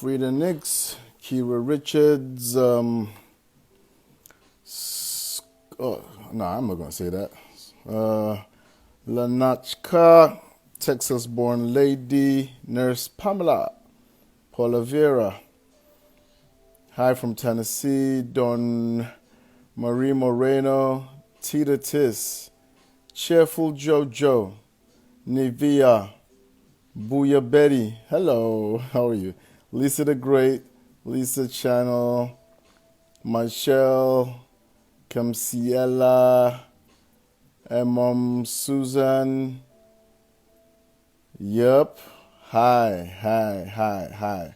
Frida Nix, Kira Richards, oh, no, I'm not going to say that. Lanachka, Texas born lady, Nurse Pamela, Paula Vera, hi from Tennessee, Don Marie Moreno, Tita Tis, Cheerful Jojo, Nivea, Booyah Betty, hello, how are you? Lisa the Great, Lisa Channel, Michelle, Camciela, Mom Susan, yep, hi.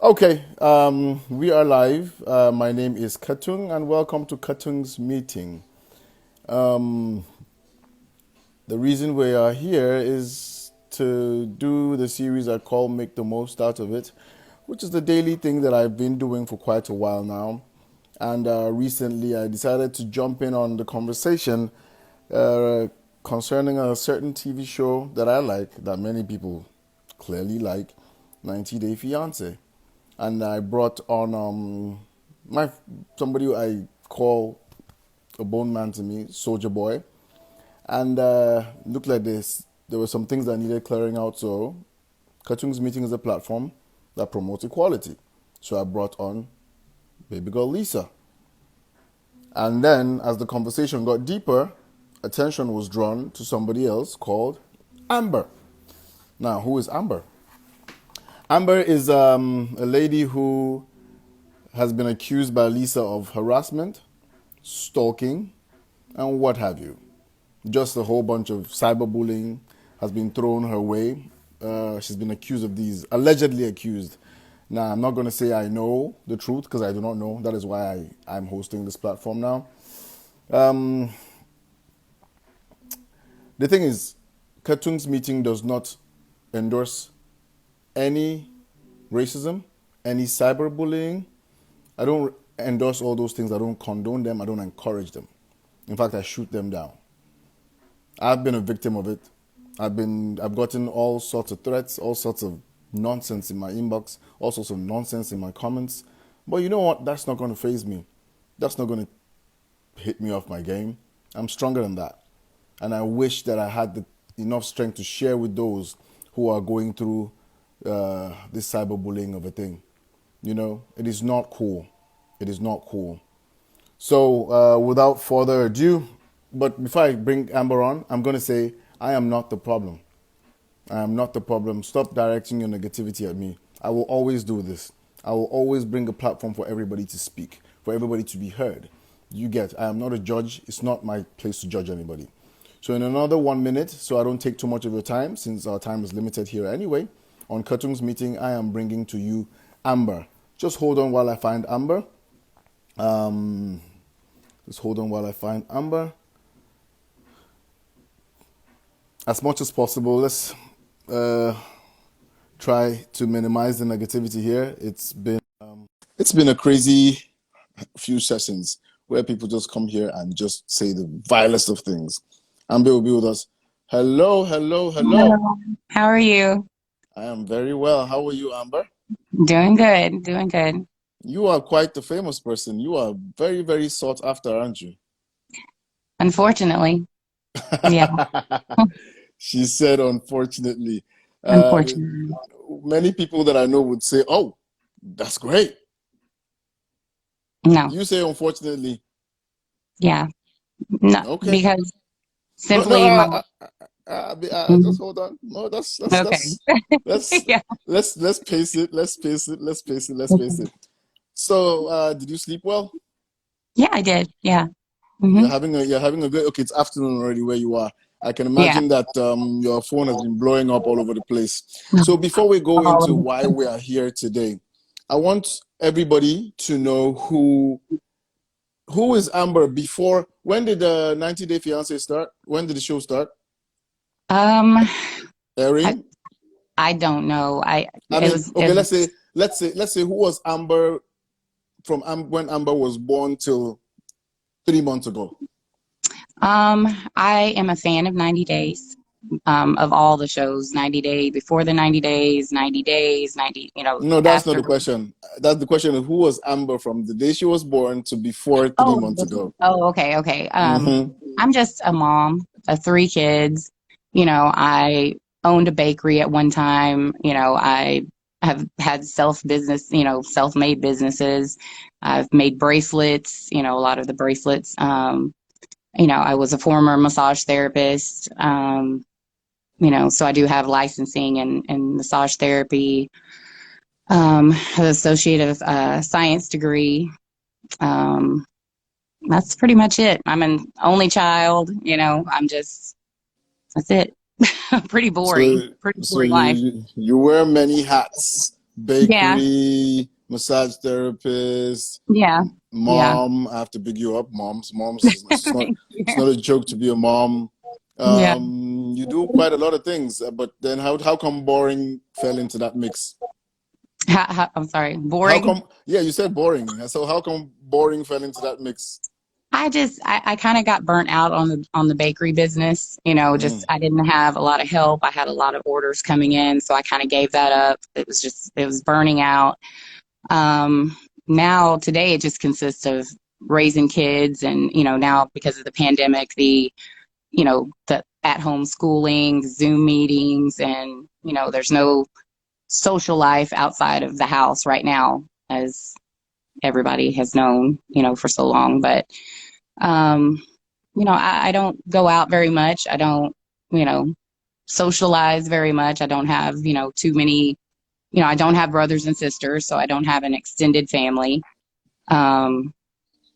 Okay, we are live. My name is Katung and welcome to Katung's meeting. The reason we are here is to do the series I call Make the Most Out of It, which is the daily thing that I've been doing for quite a while now. And recently I decided to jump in on the conversation concerning a certain TV show that I like, that many people clearly like, 90 Day Fiance. And I brought on somebody who I call a bone man to me, Sojaboy. And looked like this. There were some things that needed clearing out. So Katung's Meeting is a platform that promotes equality. So I brought on baby girl Lisa. And then as the conversation got deeper, attention was drawn to somebody else called Amber. Now, who is Amber? Amber is a lady who has been accused by Lisa of harassment, stalking, and what have you. Just a whole bunch of cyberbullying has been thrown her way. She's been accused of these, allegedly accused. Now, I'm not going to say I know the truth because I do not know. That is why I'm hosting this platform now. The thing is, Katung's Meeting does not endorse any racism, any cyberbullying. I don't endorse all those things. I don't condone them. I don't encourage them. In fact, I shoot them down. I've been a victim of it. I've gotten all sorts of threats, all sorts of nonsense in my inbox, all sorts of nonsense in my comments. But you know what? That's not going to faze me. That's not going to hit me off my game. I'm stronger than that. And I wish that I had enough strength to share with those who are going through this cyberbullying of a thing. You know, it is not cool. It is not cool. So without further ado, but before I bring Amber on, I'm going to say I am not the problem. I am not the problem. Stop directing your negativity at me. I will always do this. I will always bring a platform for everybody to speak, for everybody to be heard. You get, I am not a judge. It's not my place to judge anybody. So in another 1 minute, so I don't take too much of your time, since our time is limited here anyway, on Katung's Meeting, I am bringing to you Amber. Just hold on while I find Amber. Just hold on while I find Amber. As much as possible, let's try to minimize the negativity here. It's been a crazy few sessions where people just come here and just say the vilest of things. Amber will be with us. Hello. Hello. How are you? I am very well. How are you, Amber? Doing good. You are quite the famous person. You are very, very sought after, aren't you? Unfortunately. Yeah, She said, unfortunately. Uh, unfortunately. Many people that I know would say, oh, that's great. No. You say, unfortunately. Yeah. No, Okay. because No, simply my just Mhm. hold on. No, Okay. let's Yeah. let's pace it. Let's pace it. So, did you sleep well? Yeah, I did. Yeah. Hmm. You're having a good. Okay, it's afternoon already where you are. I can Yeah. imagine that your phone has been blowing up all over the place. So before we go All into of why it. we are here today, I want everybody to know who is Amber. Before, when did the 90 Day Fiance start? When did the show start Um, I airing? I don't know. I It mean, was okay, it was let's say who was Amber from when Amber was born till 3 months ago. I am a fan of 90 Days. of all the shows, 90 Day, before the 90 days, 90 days, 90, No, that's not after. the question. That's the question of who was Amber from the day she was born to before 3 months ago. Okay, okay. Mm-hmm. I'm just a mom of three kids. I owned a bakery at one time. I have had self-made businesses. I've made bracelets, a lot of the bracelets. I was a former massage therapist. So I do have licensing in massage therapy, an associate of science degree. Um, that's pretty much it. I'm an only child. That's it. Pretty boring. So, Pretty so boring life. you wear many hats: Yeah, bakery, massage therapist, yeah, yeah. mom. I have to big you up, moms. It's not a joke to be a mom. Yeah. You do quite a lot of things, but then how come boring fell into that mix? I'm sorry, How boring. come? Yeah, you said boring. So how come boring fell into that mix? I kind of got burnt out on the bakery business. Just Mm. I didn't have a lot of help. I had a lot of orders coming in, so I kind of gave that up. It was burning out. Now today it just consists of raising kids, and now because of the pandemic, the at home schooling, Zoom meetings, and there's no social life outside of the house right now, as everybody has known, for so long. But um, I don't go out very much. I don't, you know, socialize very much. I don't have, too many, I don't have brothers and sisters, so I don't have an extended family. Um,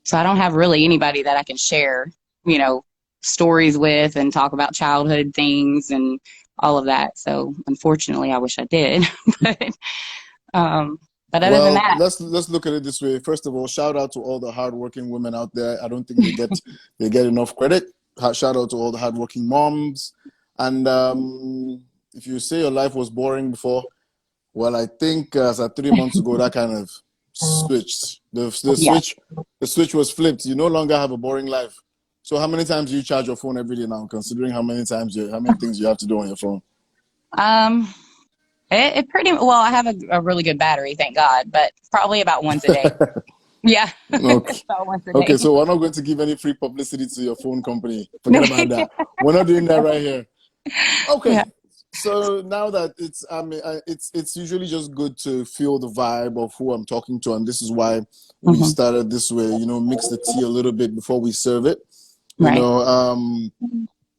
so I don't have really anybody that I can share, you know, stories with and talk about childhood things and all of that. So unfortunately, I wish I did. but um, but other than Well, that, let's look at it this way. First of all, shout out to all the hardworking women out there. I don't think they get enough credit. Shout out to all the hardworking moms. And if you say your life was boring before, well, I think as of 3 months ago, that kind of switched. yeah. The switch was flipped. You no longer have a boring life. So how many times do you charge your phone every day now, considering how many things you have to do on your phone? Um, it pretty well. I have a really good battery, thank God, but probably about once a day. Yeah, Okay. about once a Okay, day. so we're not going to give any free publicity to your phone company. Forget about that. We're not doing that right here. Yeah. Okay. So now that it's usually just good to feel the vibe of who I'm talking to, and this is why we Hmm. started this way. Mix the tea a little bit before we serve it. You Right. know, um,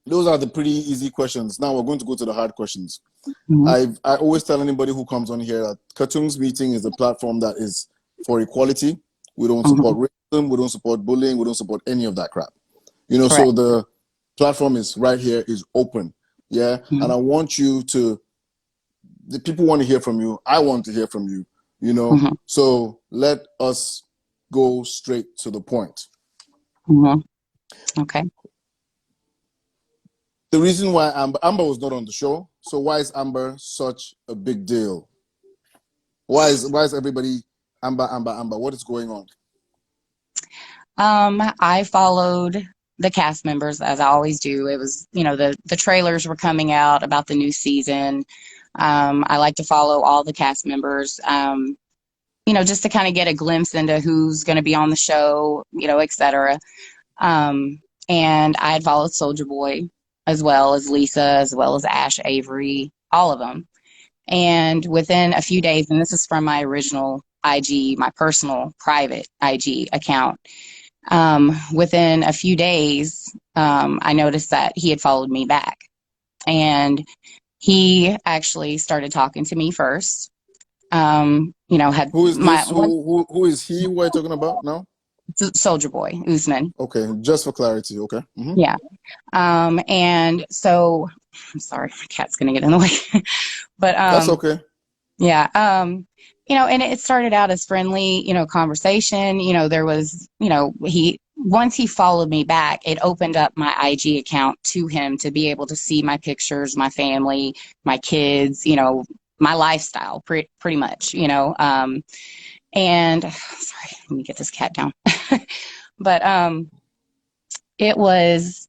those are the pretty easy questions. Now we're going to go to the hard questions. Hmm. I always tell anybody who comes on here that Cartoons Meeting is a platform that is for equality. We don't Hmm. support racism. We don't support bullying. We don't support any of that crap. So Correct. the platform is right here, is open. Yeah. And Hmm. I want you to, the people want to hear from you. I want to hear from you, Hmm. So let us go straight to the point. Hmm. Okay. The reason why Amber was not on the show. So why is Amber such a big deal? Why is everybody Amber? What is going on? I followed the cast members as I always do. It was, the trailers were coming out about the new season. I like to follow all the cast members, just to kind of get a glimpse into who's going to be on the show, et cetera. Um, and I had followed Sojaboy as well as Lisa, as well as Ash Avery, all of them. And within a few days, and this is from my original IG, my personal private IG account, within a few days, I noticed that he had followed me back. And he actually started talking to me first. Had Who is my this? one Who is he? Who are you talking about now? Soldier Boy, Usman. Okay, just for clarity. Okay. Yeah. And so I'm sorry, my cat's gonna get in the way. but That's okay. yeah, and it started out as friendly, conversation. There was, he once he followed me back, it opened up my IG account to him to be able to see my pictures, my family, my kids, my lifestyle, pretty much, and sorry, let me get this cat down. But it was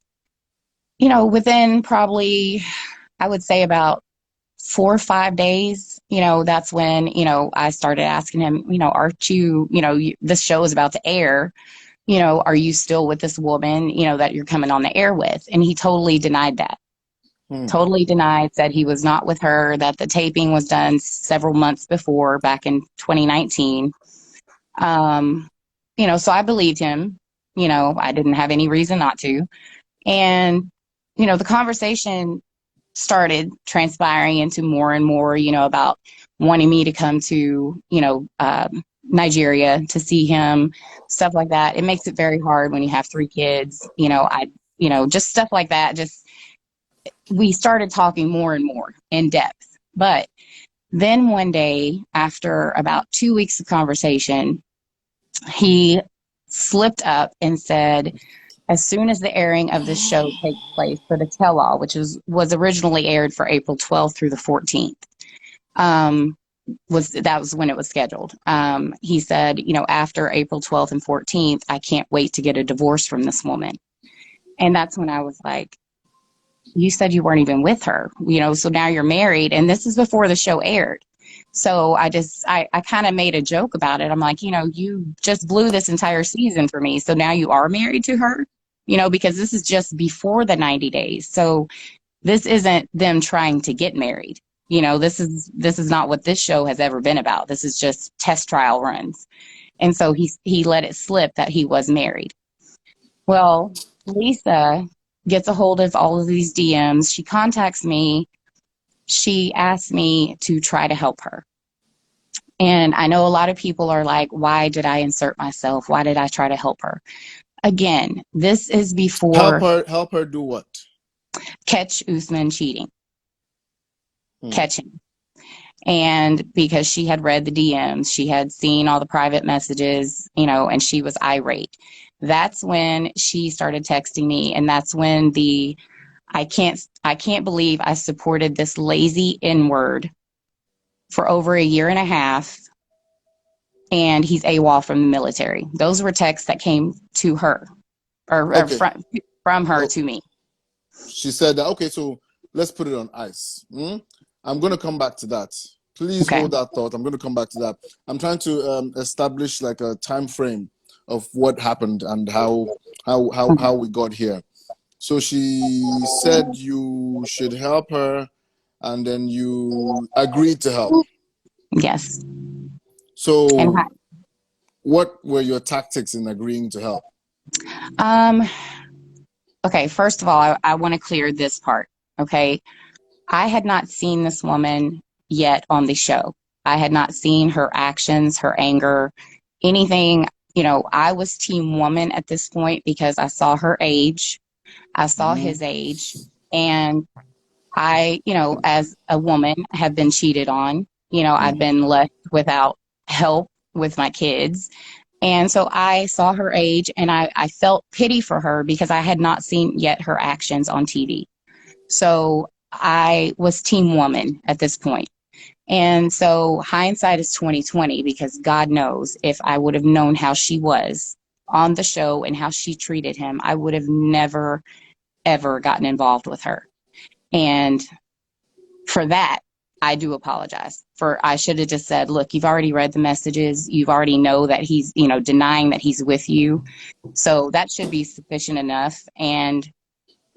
within probably, I would say about 4 or 5 days, that's when, I started asking him, aren't you, this show is about to air, are you still with this woman, that you're coming on the air with? And he totally denied that. Hmm. Totally denied, said he was not with her, that the taping was done several months before, back in 2019. Um, so I believed him. I didn't have any reason not to. And, the conversation started transpiring into more and more, about wanting me to come to, Nigeria to see him, stuff like that. It makes it very hard when you have 3 kids, just stuff like that. Just, we started talking more and more in depth. But then one day, after about 2 weeks of conversation, he slipped up and said, as soon as the airing of this show takes place for the tell-all, which was originally aired for April 12th through the 14th, that was when it was scheduled. He said, after April 12th and 14th, I can't wait to get a divorce from this woman. And that's when I was like, you said you weren't even with her, so now you're married, and this is before the show aired. So I kind of made a joke about it. I'm like, you just blew this entire season for me. So now you are married to her, because this is just before the 90 days. So this isn't them trying to get married. This is not what this show has ever been about. This is just test trial runs. And so he let it slip that he was married. Well, Lisa gets a hold of all of these DMs. She contacts me. She asks me to try to help her. And I know a lot of people are like, why did I insert myself? Why did I try to help her? Again, this is before Help her do what? catch Usman cheating. Hmm. Catch him. And because she had read the DMs, she had seen all the private messages, and she was irate. That's when she started texting me, and that's when I can't believe I supported this lazy N-word for over a year and a half, and he's AWOL from the military. Those were texts that came to her, or Okay. from her Oh, to me. she said that. Okay, so let's put it on ice. I'm going to come back to that. Please Okay. hold that thought. I'm going to come back to that. I'm trying to establish like a time frame of what happened and how we got here. So she said you should help her, and then you agreed to help. Yes. And So what were your tactics in agreeing to help? um, okay, first of all, I want to clear this part. Okay. I had not seen this woman yet on the show. I had not seen her actions, her anger, anything. I was team woman at this point because I saw her age, I saw Mm-hmm. his age, and I, as a woman, have been cheated on. I've Mm-hmm. been left without help with my kids. And so I saw her age, and I felt pity for her because I had not seen yet her actions on TV. So I was team woman at this point. And so hindsight is 2020, because God knows if I would have known how she was on the show and how she treated him, I would have never, ever gotten involved with her. And for that, I do apologize. I should have just said, look, you've already read the messages. You've already know that he's, denying that he's with you. So that should be sufficient enough.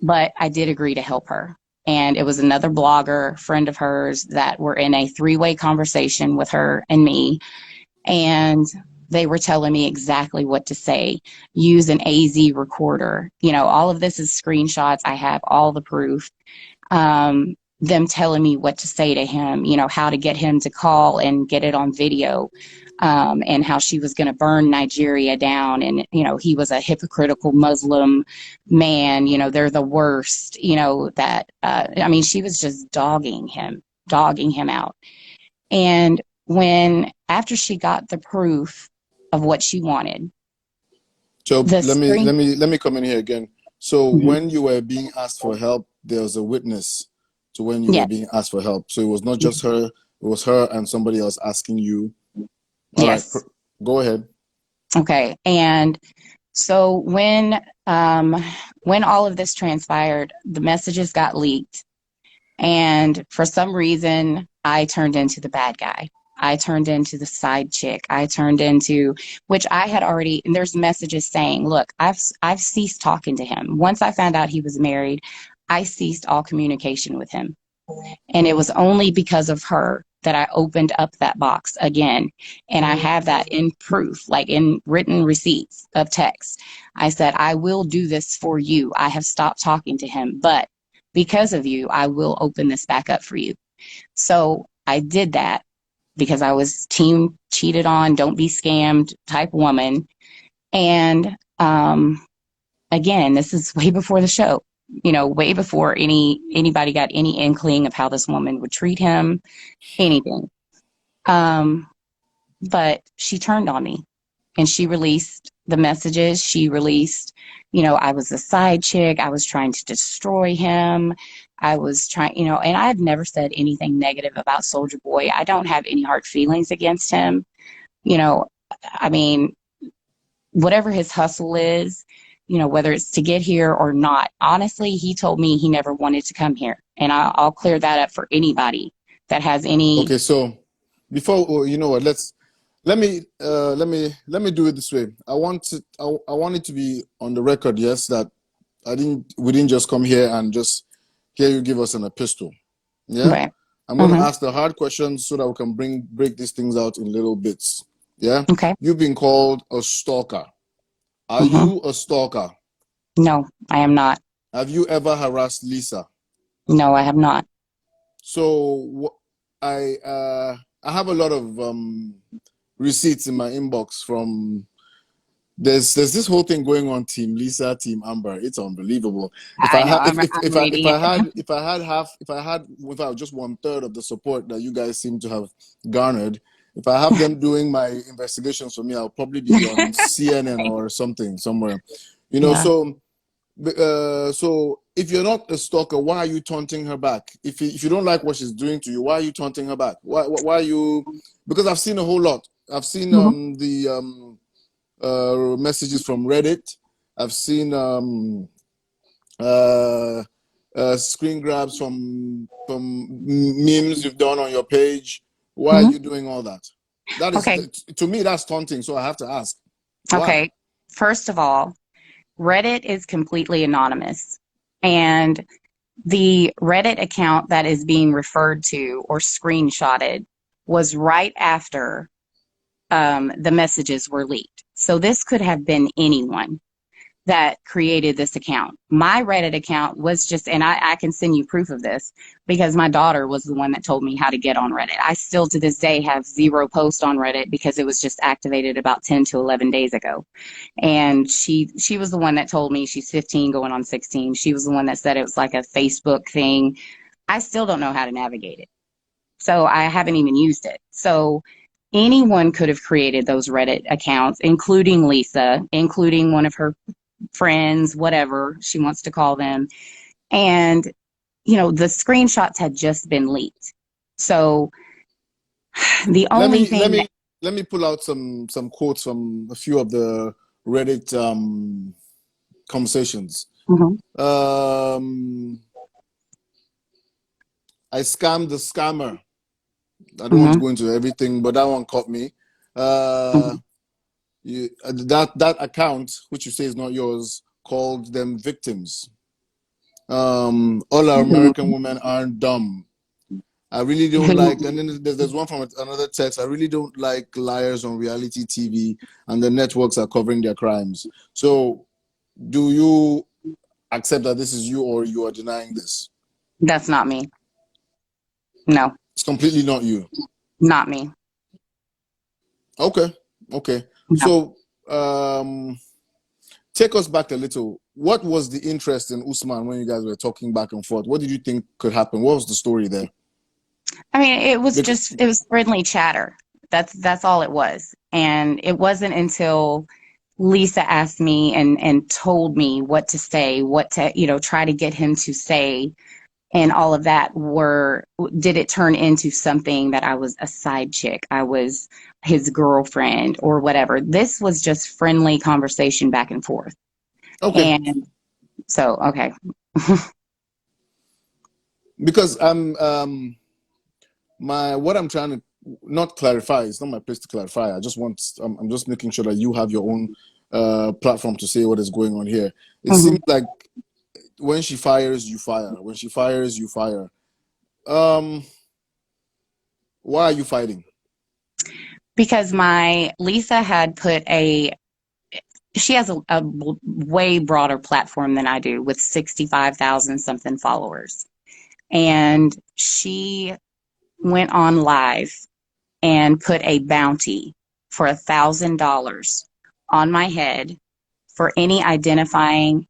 But I did agree to help her. And it was another blogger friend of hers that were in a 3-way conversation with her and me. And they were telling me exactly what to say. Use an AZ recorder. All of this is screenshots. I have all the proof. Them telling me what to say to him, how to get him to call and get it on video, and how she was going to burn Nigeria down. And, he was a hypocritical Muslim man, they're the worst, she was just dogging him out. And after she got the proof of what she wanted, So the screen. let me come in here again. So Mhm. when you were being asked for help, there was a witness to when you were Yes. being asked for help. So it was not just her; it was her and somebody else asking you. All right, Yes. go ahead. Okay. And So when all of this transpired, the messages got leaked, and for some reason, I turned into the bad guy. I turned into the side chick. I turned into, which I had already, and there's messages saying, look, I've ceased talking to him. Once I found out he was married, I ceased all communication with him. And it was only because of her that I opened up that box again. And I have that in proof, like in written receipts of text. I said, I will do this for you. I have stopped talking to him, but because of you, I will open this back up for you. So I did that because I was team cheated on, don't be scammed type woman. And again, this is way before the show, way before anybody got any inkling of how this woman would treat him, anything. But she turned on me and she released the messages. She released, I was a side chick. I was trying to destroy him. I was trying, and I've never said anything negative about Sojaboy. I don't have any hard feelings against him. You know, I mean, whatever his hustle is, whether it's to get here or not, honestly, he told me he never wanted to come here. And I'll clear that up for anybody that has any. Okay, so before you know what, let me do it this way. I want it to be on the record, yes, that we didn't just come here and just hear you give us an epistle. Yeah. Right. I'm gonna ask the hard questions so that we can break these things out in little bits. Yeah. Okay. You've been called a stalker. Are Mm-hmm. you a stalker? No, I am not. Have you ever harassed Lisa? No, I have not. So I have a lot of receipts in my inbox from there's this whole thing going on, Team Lisa, Team Amber. It's unbelievable. If I I know. had I'm reading it. if I had just 1/3 of the support that you guys seem to have garnered, if I have them doing my investigations for me, I'll probably be on CNN or something somewhere. Yeah. So if you're not a stalker, why are you taunting her back? If you don't like what she's doing to you, why are you taunting her back? Why are you? Because I've seen a whole lot. I've seen Mhm. the messages from Reddit. I've seen uh, screen grabs from memes you've done on your page. Why are Mhm. you doing all that? That is, Okay. to me, that's taunting. So I have to ask, why? Okay. First of all, Reddit is completely anonymous. And the Reddit account that is being referred to or screenshotted was right after the messages were leaked. So this could have been anyone that created this account. My Reddit account was just, and I can send you proof of this because my daughter was the one that told me how to get on Reddit. I still to this day have 0 posts on Reddit because it was just activated about 10 to 11 days ago. And she was the one that told me, she's 15 going on 16. She was the one that said it was like a Facebook thing. I still don't know how to navigate it. So I haven't even used it. So anyone could have created those Reddit accounts, including Lisa, including one of her friends, whatever she wants to call them. And, the screenshots had just been leaked. So the Let only me let thing that, me let me pull out some quotes from a few of the Reddit conversations. Mhm, Um, I scammed the scammer. I don't want to mhm, go into everything, but that one caught me. mhm, That account, which you say is not yours, called them victims. All our American mhm. women aren't dumb. I really don't like, and then there's one from another text. I really don't like liars on reality TV, and the networks are covering their crimes. So, do you accept that this is you, or you are denying this? That's not me. No, It's completely not you. not me. Okay, okay. No. So, take us back a little. What was the interest in Usman when you guys were talking back and forth? What did you think could happen? What was the story there? I mean, Because, it was friendly chatter. That's all it was. And it wasn't until Lisa asked me and told me what to say, what to, try to get him to say. and all of that did it turn into something that I was a side chick? I was his girlfriend or whatever. This was just friendly conversation back and forth. Okay. And so, okay. Because what I'm trying to not clarify, it's not my place to clarify. I'm just making sure that you have your own platform to say what is going on here. It Mhm. seems like when she fires, you fire. When she fires, you fire. Um, why are you fighting? Because my Lisa had she has a way broader platform than I do with 65,000 something followers. And she went on live and put a bounty for $1,000 on my head for any identifying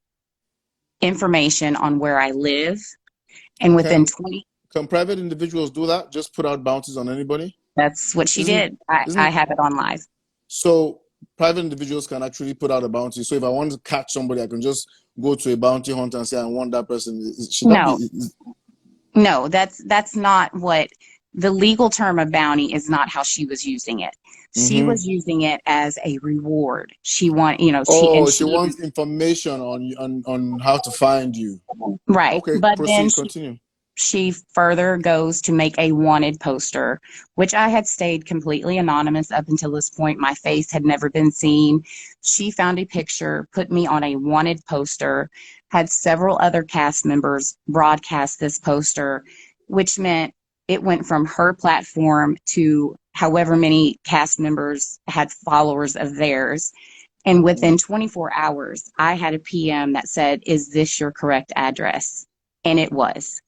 information on where I live. And within Can 20, can private individuals do that? Just put out bounties on anybody? that's what she Isn't did. I isn't have it on live. so private individuals can actually put out a bounty. So if I want to catch somebody, I can just go to a bounty hunter and say I want that person. Should that be? No, no, that's not what the legal term of bounty is, not how she was using it. She Mm-hmm. was using it as a reward. Oh, she She, wants information on how to find you. right. Okay, But then proceed, continue. she further goes to make a wanted poster, which I had stayed completely anonymous up until this point. My face had never been seen. She found a picture, put me on a wanted poster, had several other cast members broadcast this poster, which meant it went from her platform to however many cast members had followers of theirs. And within Mm, 24 hours, I had a PM that said, "Is this your correct address?" And it was.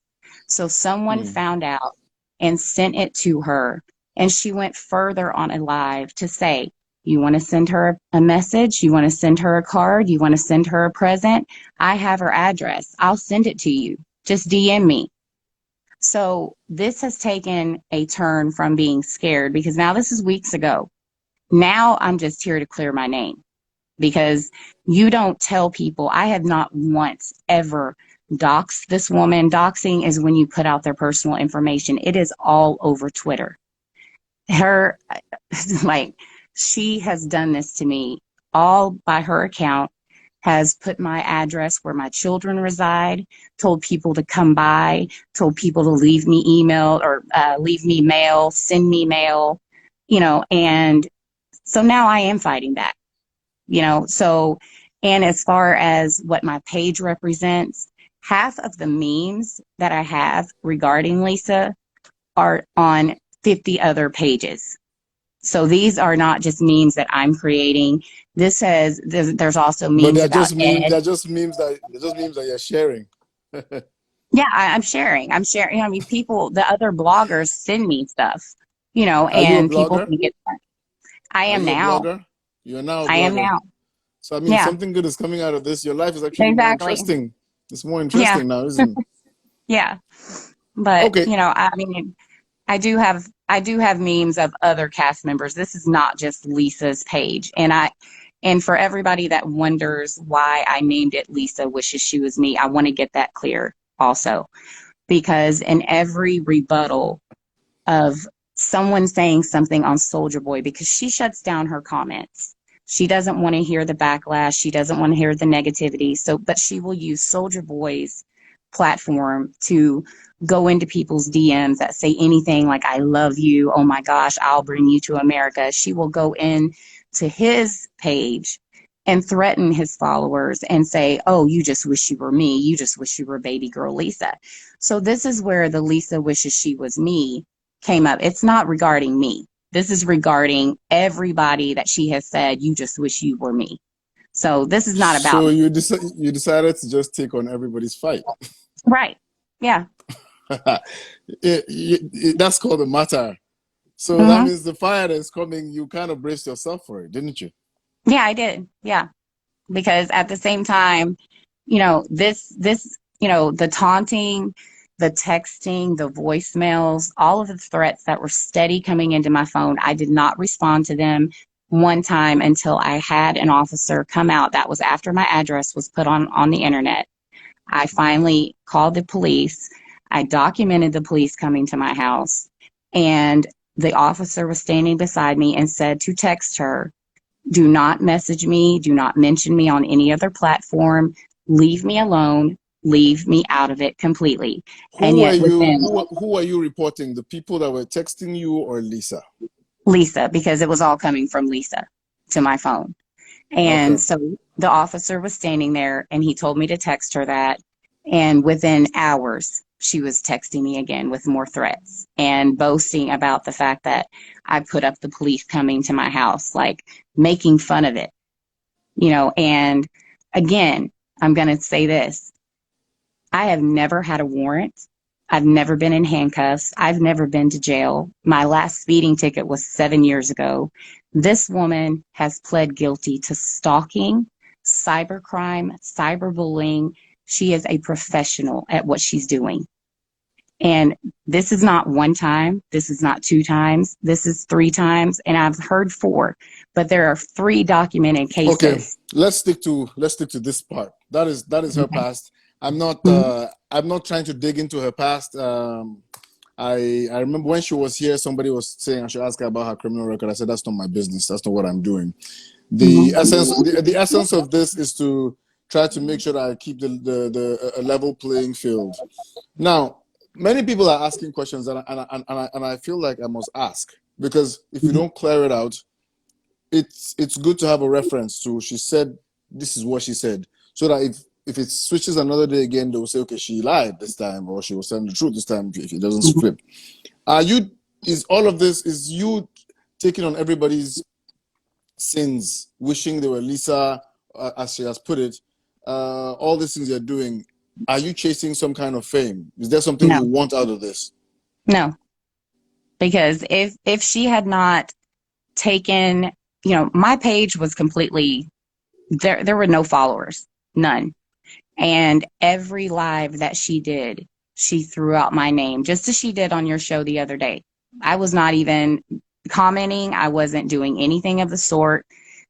So someone mm. found out and sent it to her. And she went further on a live to say, "You want to send her a message? You want to send her a card? You want to send her a present? I have her address. I'll send it to you. Just DM me." So this has taken a turn from being scared, because now this is weeks ago. Now I'm just here to clear my name, because you don't tell people. I have not once ever doxed this woman. Doxing is when you put out their personal information. It is all over Twitter. Her, like, she has done this to me all by her account, has put my address where my children reside, told people to come by, told people to leave me email or leave me mail, send me mail, and so now I am fighting back. So, and as far as what my page represents, half of the memes that I have regarding Lisa are on 50 other pages. So these are not just memes that I'm creating. There's also But memes about Ed. they're just memes that you're sharing. Yeah, I'm sharing. I mean, the other bloggers send me stuff, Are you a and people blogger? think it's, I Are am you a now. blogger? You're now a I am blogger. now. So I mean Yeah, something good is coming out of this. Your life is actually more exactly. interesting. It's more Yeah, interesting now, isn't it? yeah. But, Okay. I mean, I do have memes of other cast members. This is not just Lisa's page. And for everybody that wonders why I named it Lisa Wishes She Was Me, I want to get that clear also. Because in every rebuttal of someone saying something on Sojaboy, because she shuts down her comments. She doesn't want to hear the backlash. She doesn't want to hear the negativity. So, but she will use Sojaboy's platform to go into people's DMs that say anything like, "I love you. Oh my gosh, I'll bring you to America." She will go in to his page and threaten his followers and say, "Oh, you just wish you were me. You just wish you were baby girl Lisa." So this is where the Lisa Wishes She Was Me came up. It's not regarding me. This is regarding everybody that she has said, "You just wish you were me." So this is not about So me. you decided to just take on everybody's fight. Right. Yeah. That's called a matter. So that Hmm. means the fire that's coming, you kind of braced yourself for it, didn't you? Yeah, I did. Yeah. Because at the same time, the taunting, the texting, the voicemails, all of the threats that were steady coming into my phone, I did not respond to them one time until I had an officer come out. That was after my address was put on the internet. I finally called the police. I documented the police coming to my house, and the officer was standing beside me and said to text her, do not message me, do not mention me on any other platform, leave me alone, leave me out of it completely. And Who were yet you? within Who are you reporting? The people that were texting you or Lisa? Lisa, because it was all coming from Lisa to my phone. Okay. And so the officer was standing there and he told me to text her that. And within hours, she was texting me again with more threats and boasting about the fact that I put up the police coming to my house, like making fun of it, you know. And again, I'm going to say this. I have never had a warrant. I've never been in handcuffs. I've never been to jail. My last speeding ticket was 7 years ago. This woman has pled guilty to stalking, cybercrime, cyberbullying. She is a professional at what she's doing. And this is not one time. This is not two times. This is three times. And I've heard four, but there are three documented Okay. cases. Let's stick to this part. That is her past. I'm not trying to dig into her past. I remember when she was here, somebody was saying I should ask her about her criminal record. I said that's not my business. That's not what I'm doing. The essence of this is to try to make sure that I keep the a level playing field. Now, many people are asking questions, and I feel like I must ask, because if you don't clear it out, it's good to have a reference to. She said this is what she said, so that if it switches another day again, they will say, okay, she lied this time, or she was telling the truth this time. If it doesn't flip, are you? Is all of this is you taking on everybody's sins, wishing they were Lisa, as she has put it? All these things you're doing, are you chasing some kind of fame? Is there something No, you want out of this? no, because if she had not taken, you know, my page was completely there were no followers, none. And every live that she did, she threw out my name, just as she did on your show the other day. I was not even commenting, I wasn't doing anything of the sort.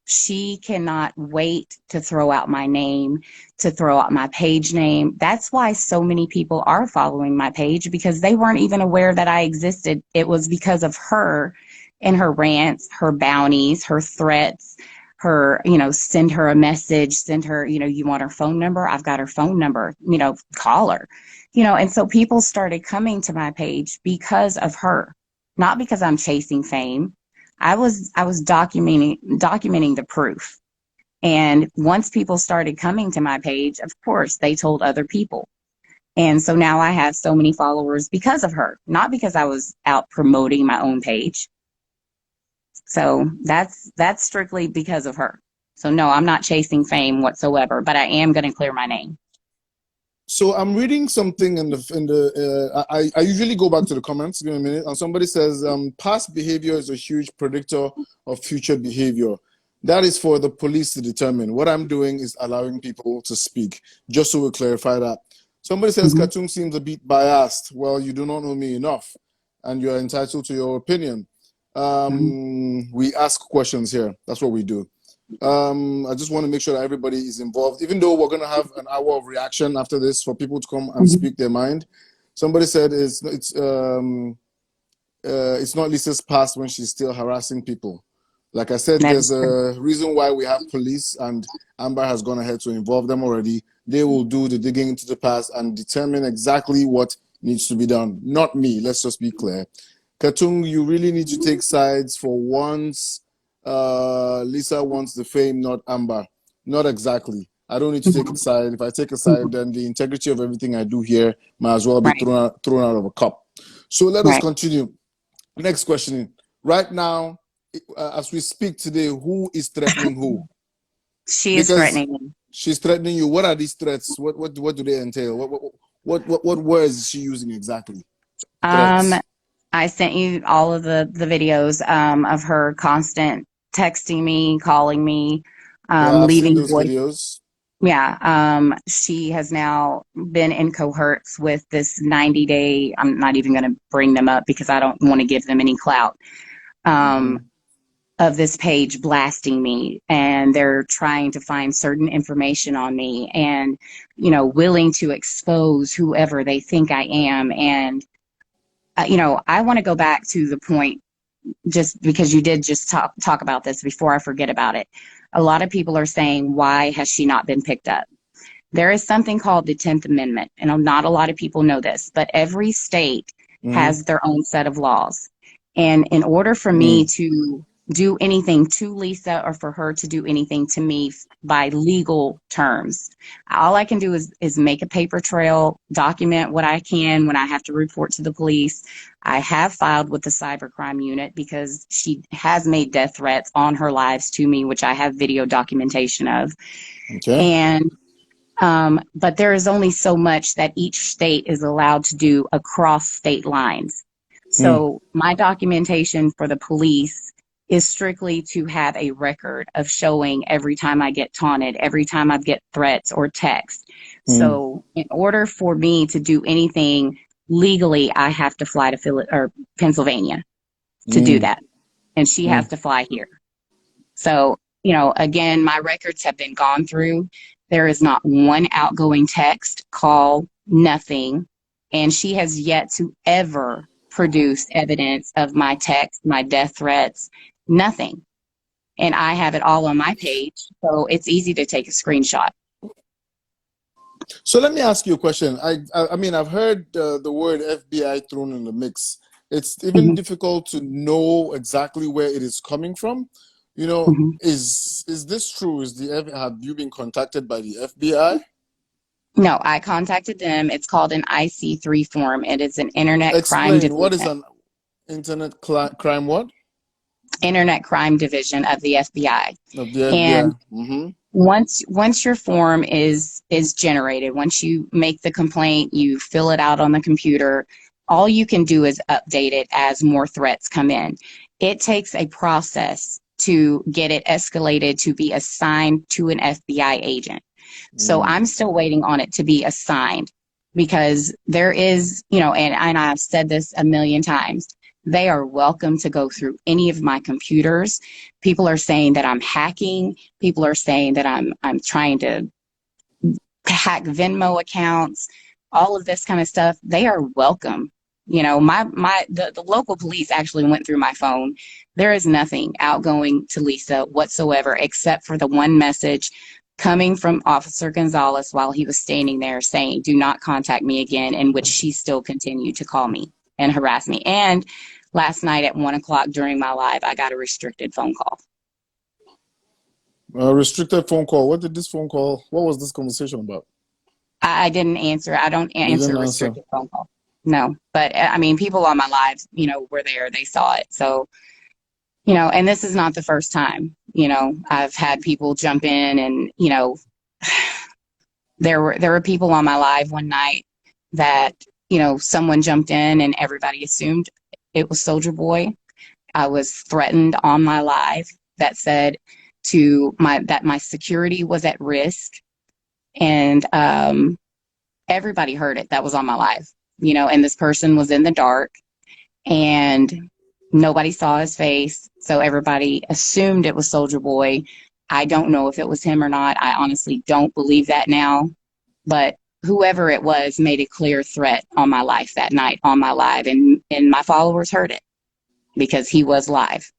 She cannot wait to throw out my name, to throw out my page name. That's why so many people are following my page, because they weren't even aware that I existed. It was because of her and her rants, her bounties, her threats, her, you know, send her a message, send her, you know, you want her phone number? I've got her phone number, you know, call her, you know. And so people started coming to my page because of her, not because I'm chasing fame. I was documenting the proof. And once people started coming to my page, of course, they told other people. And so now I have so many followers because of her, not because I was out promoting my own page. So that's strictly because of her. So no, I'm not chasing fame whatsoever, but I am going to clear my name. So I'm reading something I usually go back to the comments. Give me a minute. And somebody says past behavior is a huge predictor of future behavior. That is for the police to determine. What I'm doing is allowing people to speak, just so we clarify that. Somebody says Mhm. Khartoum seems a bit biased. Well, you do not know me enough, and you're entitled to your opinion. Mhm. We ask questions here. That's what we do. I just want to make sure that everybody is involved, even though we're going to have an hour of reaction after this for people to come and Mhm. speak their mind. Somebody said it's not Lisa's past when she's still harassing people. Like I said, That there's is true. a reason why we have police, and Amber has gone ahead to involve them already. They will do the digging into the past and determine exactly what needs to be done. Not me, let's just be clear. Katung, you really need to take sides for once. Lisa wants the fame, not Amber. Not exactly. I don't need to take a Mhm. side. If I take a side, Mhm. then the integrity of everything I do here might as well be Right, thrown out of a cup. So let us right. continue. Next question. Right now, as we speak today, who is threatening who? She is Because threatening me. she's threatening you. What are these threats? What do they entail? What words is she using exactly? Um, Threats. I sent you all of the videos of her constant texting me, calling me, Yeah, I've seen leaving those voice. videos. Yeah, she has now been in cohorts with this 90-day. I'm not even going to bring them up because I don't want to give them any clout. Um, Mm-hmm. of this page blasting me, and they're trying to find certain information on me, and willing to expose whoever they think I am. And I want to go back to the point, just because you did just talk about this before I forget about it. A lot of people are saying, why has she not been picked up? There is something called the 10th Amendment, and not a lot of people know this, but every state has their own set of laws. And in order for me to do anything to Lisa, or for her to do anything to me by legal terms, all I can do is make a paper trail, document what I can when I have to report to the police. I have filed with the cybercrime unit because she has made death threats on her lives to me, which I have video documentation of. Okay. And but there is only so much that each state is allowed to do across state lines. So my documentation for the police is strictly to have a record of showing every time I get taunted, every time I get threats or text. So in order for me to do anything legally, I have to fly to Pennsylvania to do that. And she has to fly here. So, again, my records have been gone through. There is not one outgoing text, call, nothing. And she has yet to ever produce evidence of my text, my death threats, nothing. And I have it all on my page. So it's easy to take a screenshot. So let me ask you a question. I mean, I've heard the word FBI thrown in the mix. It's even difficult to know exactly where it is coming from. Is this true? Have you been contacted by the FBI? No, I contacted them. It's called an IC3 form. It is an Internet Crime Explain, what is Division. an internet crime what? Internet Crime Division of the FBI. Of the And FBI. once your form is generated, once you make the complaint, you fill it out on the computer, all you can do is update it as more threats come in. It takes a process to get it escalated to be assigned to an FBI agent. So I'm still waiting on it to be assigned, because there is, and I've said this a million times, they are welcome to go through any of my computers. People are saying that I'm hacking. People are saying that I'm trying to hack Venmo accounts, all of this kind of stuff. They are welcome. The local police actually went through my phone. There is nothing outgoing to Lisa whatsoever, except for the one message coming from Officer Gonzalez while he was standing there saying, "Do not contact me again," in which she still continued to call me and harass me. And last night at 1 o'clock during my live, I got a restricted phone call. A restricted phone call. What was this conversation about? I didn't answer. I don't You answer didn't answer. restricted phone calls. No, but I mean, people on my lives, were there. They saw it. So, and this is not the first time. I've had people jump in, and there were people on my live one night that someone jumped in and everybody assumed it was Sojaboy. I was threatened on my live that said that my security was at risk, and everybody heard it that was on my live. And this person was in the dark, and nobody saw his face, so everybody assumed it was Sojaboy. I don't know if it was him or not. I honestly don't believe that now, but whoever it was made a clear threat on my life that night on my live, and my followers heard it because he was live.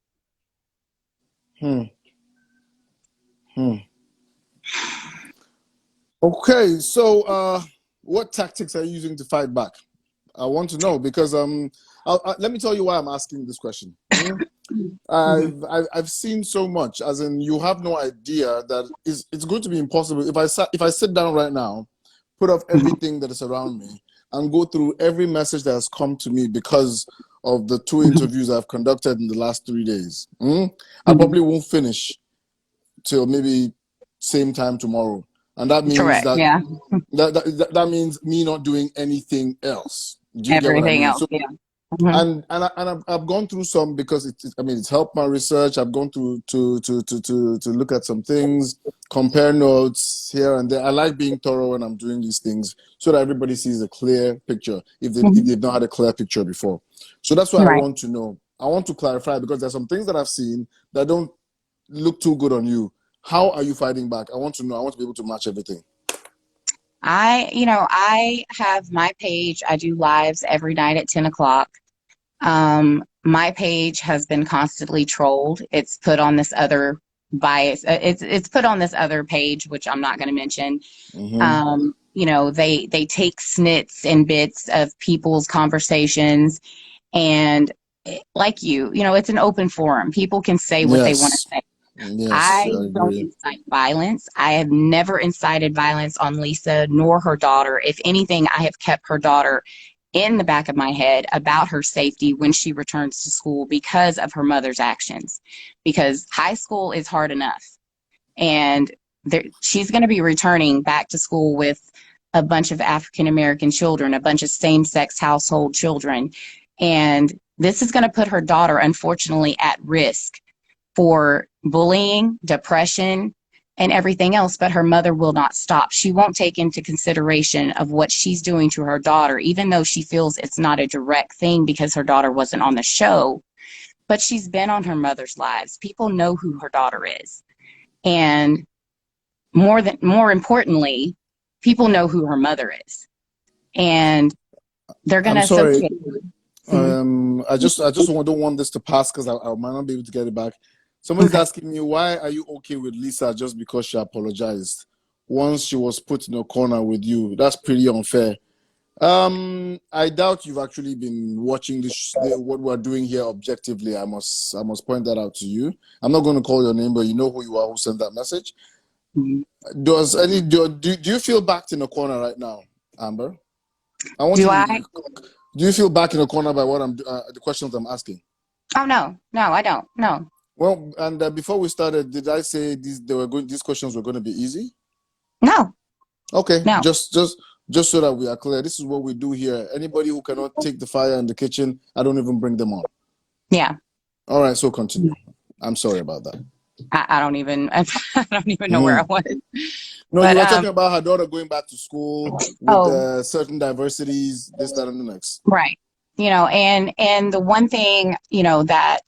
Okay, so what tactics are you using to fight back? I want to know, because let me tell you why I'm asking this question. I've seen so much, as in, you have no idea that it's going to be impossible if I sit down right now, put off everything that is around me, and go through every message that has come to me because of the 2 interviews I've conducted in the last 3 days. I probably won't finish till maybe same time tomorrow, and that means Correct. that Yeah. that means me not doing anything else. Do you get what I Everything mean? else. So, Yeah. and I've gone through some, because it's helped my research. I've gone through to look at some things, compare notes here and there. I like being thorough when I'm doing these things, so that everybody sees a clear picture if they've not had a clear picture before. So that's what I Right. want to know. I want to clarify because there's some things that I've seen that don't look too good on you. How are you fighting back? I want to know. I want to be able to match everything. I have my page. I do lives every night at 10 o'clock. My page has been constantly trolled. It's put on this other bias. It's put on this other page, which I'm not going to mention. Mm-hmm. They take snits and bits of people's conversations, and like it's an open forum. People can say what they want to Yes. say. Yes, I I don't agree. incite violence. I have never incited violence on Lisa nor her daughter. If anything, I have kept her daughter in the back of my head about her safety when she returns to school because of her mother's actions. Because high school is hard enough. And she's going to be returning back to school with a bunch of African American children, a bunch of same sex household children. And this is going to put her daughter, unfortunately, at risk for bullying, depression, and everything else, but her mother will not stop. She won't take into consideration of what she's doing to her daughter, even though she feels it's not a direct thing because her daughter wasn't on the show, but she's been on her mother's lives. People know who her daughter is. And more importantly, people know who her mother is. And they're going I'm to sorry. associate her. I just don't want this to pass because I might not be able to get it back. Somebody's Okay. asking me, why are you okay with Lisa just because she apologized once she was put in a corner with you? That's pretty unfair. I doubt you've actually been watching what we're doing here objectively. I must point that out to you. I'm not going to call your name, but you know who you are who sent that message. Mhm. Do you feel backed in a corner right now, Amber? I want Do you I? to. Do you feel backed in a corner by what the questions I'm asking? Oh, no, I don't. No, Well, and before we started, did I say these questions were going to be easy? no, Okay, no. just so that we are clear, this is what we do here. Anybody who cannot take the fire in the kitchen, I don't even bring them on. Yeah. All right, so continue. I'm sorry about that. I don't even I don't even know where I Mhm. was. No, you But were talking about her daughter going back to school with oh, certain diversities, this, that, and the next. right. And the one thing, that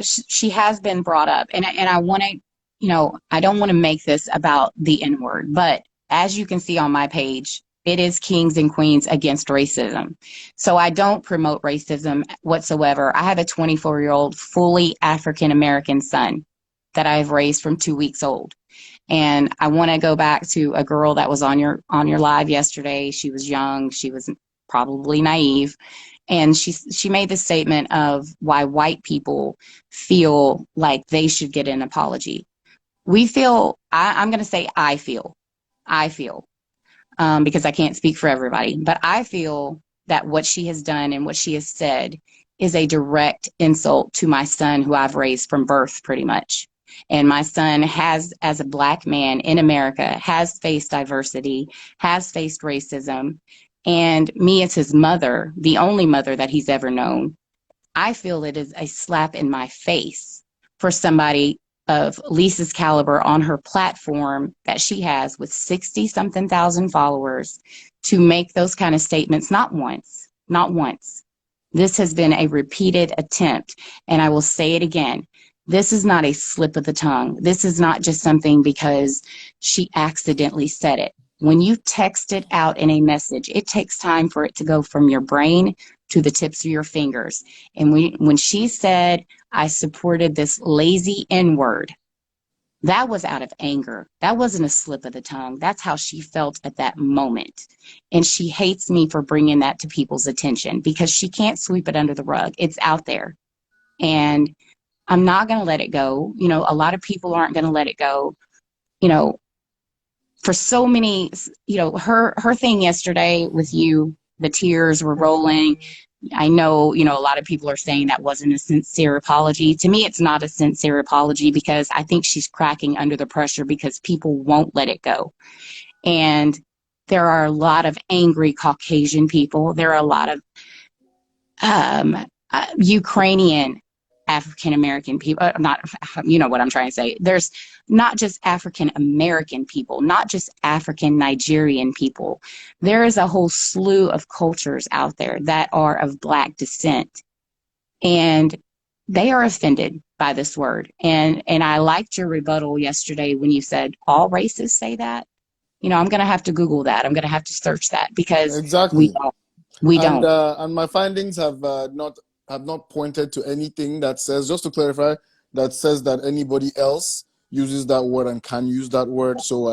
she has been brought up, and I want to, I don't want to make this about the N word, but as you can see on my page, it is kings and queens against racism. So I don't promote racism whatsoever. I have a 24-year-old fully African American son that I've raised from 2 weeks old. And I want to go back to a girl that was on your live yesterday. She was young, she was probably naive, and she made the statement of why white people feel like they should get an apology. We feel, I'm going to say I feel, because I can't speak for everybody, but I feel that what she has done and what she has said is a direct insult to my son, who I've raised from birth pretty much. And my son has, as a black man in America, has faced diversity, has faced racism. And me, as his mother, the only mother that he's ever known, I feel it is a slap in my face for somebody of Lisa's caliber on her platform that she has with 60 something thousand followers to make those kind of statements, not once, not once. This has been a repeated attempt. And I will say it again. This is not a slip of the tongue. This is not just something because she accidentally said it. When you text it out in a message, it takes time for it to go from your brain to the tips of your fingers. And when she said, I supported this lazy N word, that was out of anger. That wasn't a slip of the tongue. That's how she felt at that moment. And she hates me for bringing that to people's attention because she can't sweep it under the rug. It's out there. And I'm not going to let it go. A lot of people aren't going to let it go. You know, for so many, her thing yesterday with you, the tears were rolling. I know, a lot of people are saying that wasn't a sincere apology. To me, it's not a sincere apology because I think she's cracking under the pressure because people won't let it go. And there are a lot of angry Caucasian people. There are a lot of Ukrainian African American people, not, you know what I'm trying to say. There's not just African American people, not just African Nigerian people. There is a whole slew of cultures out there that are of Black descent. and they are offended by this word. And I liked your rebuttal yesterday when you said all races say that. I'm going to have to Google that. I'm going to have to search that because we Exactly. don't. We don't. And my findings have not pointed to anything that says, just to clarify, that says that anybody else uses that word and can use that word. So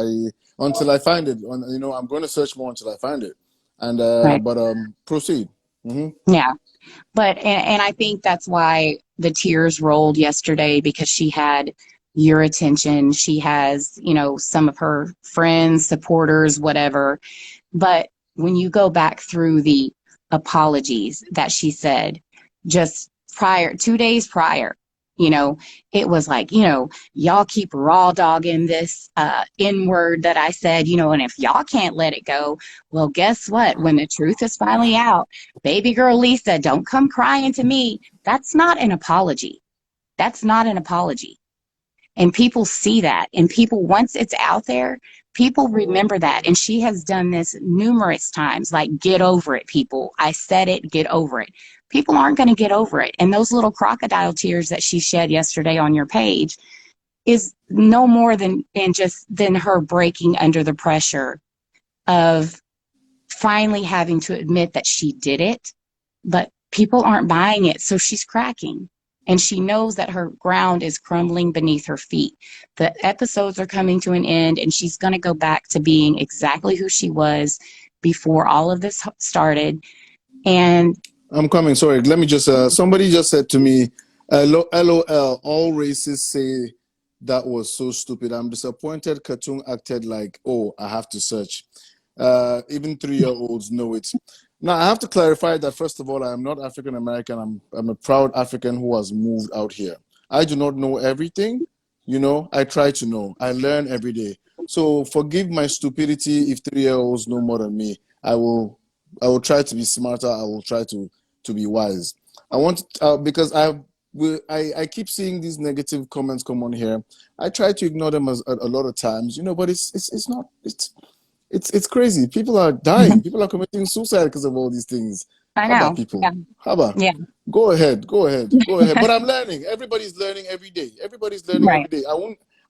until I find it, I'm going to search more until I find it. And Right. but proceed. Hmm. Yeah. And I think that's why the tears rolled yesterday, because she had your attention. She has, some of her friends, supporters, whatever. But when you go back through the apologies that she said just prior, 2 days prior, you know, it was like, y'all keep raw dogging this N word that I said, and if y'all can't let it go, well, guess what? When the truth is finally out, baby girl Lisa, don't come crying to me. That's not an apology. That's not an apology. And people see that. And people, once it's out there, people remember that. And she has done this numerous times. Like, get over it, people. I said it, get over it. People aren't going to get over it. And those little crocodile tears that she shed yesterday on your page is no more than her breaking under the pressure of finally having to admit that she did it. But people aren't buying it. So she's cracking. And she knows that her ground is crumbling beneath her feet. The episodes are coming to an end, and she's going to go back to being exactly who she was before all of this started. And I'm coming. Sorry. Let me just, somebody just said to me, LOL, all racists say that was so stupid. I'm disappointed Cartoon acted like, oh, I have to search. Even 3-year-olds know it. Now, I have to clarify that, first of all, I am not African American. I'm a proud African who has moved out here. I do not know everything. I try to know. I learn every day. So forgive my stupidity if 3-year-olds know more than me. I will try to be smarter. I will try to be wise. I want because I keep seeing these negative comments come on here. I try to ignore them a lot of times, but it's not it's crazy. People are dying. People are committing suicide because of all these things. I Haba, know. Yeah. people. Haba. Yeah. Go ahead. Go ahead. Go ahead. But I'm learning. Everybody's learning every day. Everybody's learning Right. every day.